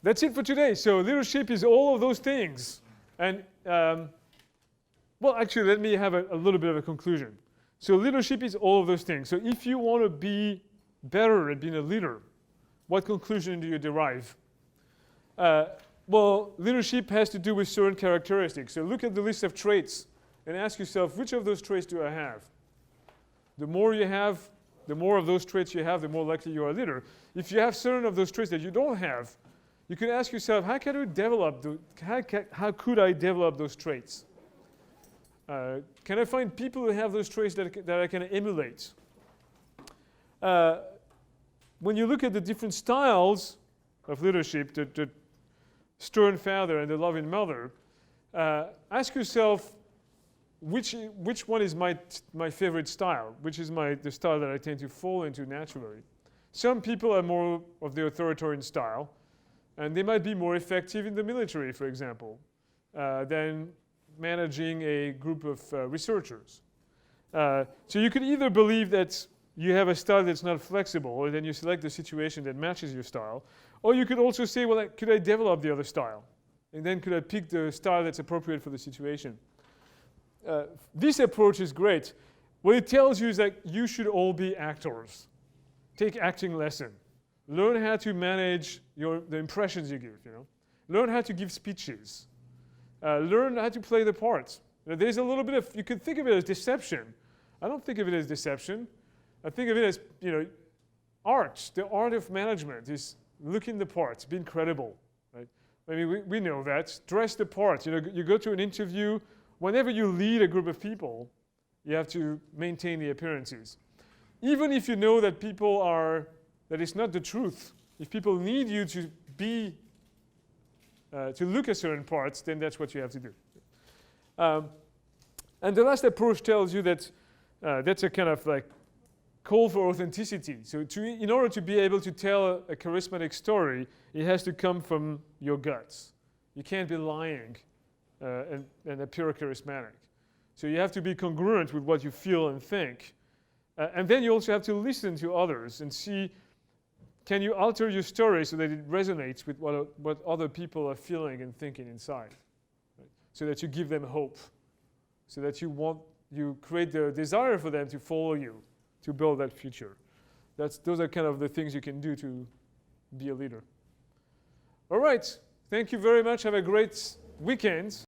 that's it for today. So leadership is all of those things. And well, actually, let me have a little bit of a conclusion. So leadership is all of those things. So if you want to be better at being a leader, what conclusion do you derive? Well, leadership has to do with certain characteristics. So look at the list of traits and ask yourself, which of those traits do I have? The more you have, the more of those traits you have, the more likely you are a leader. If you have certain of those traits that you don't have, you can ask yourself, how could I develop those traits? Can I find people who have those traits that I can emulate? When you look at the different styles of leadership, the stern father and the loving mother, ask yourself, which one is my favorite style? Which is the style that I tend to fall into naturally? Some people are more of the authoritarian style, and they might be more effective in the military, for example, than managing a group of researchers. So you could either believe that you have a style that's not flexible, or then you select the situation that matches your style, or you could also say, well, could I develop the other style? And then could I pick the style that's appropriate for the situation? This approach is great. What it tells you is that you should all be actors. Take acting lesson. Learn how to manage the impressions you give. Learn how to give speeches. Learn how to play the parts. There's a little bit of, you could think of it as deception. I don't think of it as deception. I think of it as, art. The art of management is looking the parts, being credible. Right? I mean, we know that. Dress the part. You go to an interview. Whenever you lead a group of people, you have to maintain the appearances. Even if you know that that it's not the truth. If people need you to look at certain parts, then that's what you have to do. And the last approach tells you that that's a kind of like call for authenticity. So in order to be able to tell a charismatic story, it has to come from your guts. You can't be lying and appear charismatic. So you have to be congruent with what you feel and think. And then you also have to listen to others and see, can you alter your story so that it resonates with what other people are feeling and thinking inside? Right? So that you give them hope. So that you create the desire for them to follow you, to build that future. Those are kind of the things you can do to be a leader. All right. Thank you very much. Have a great weekend.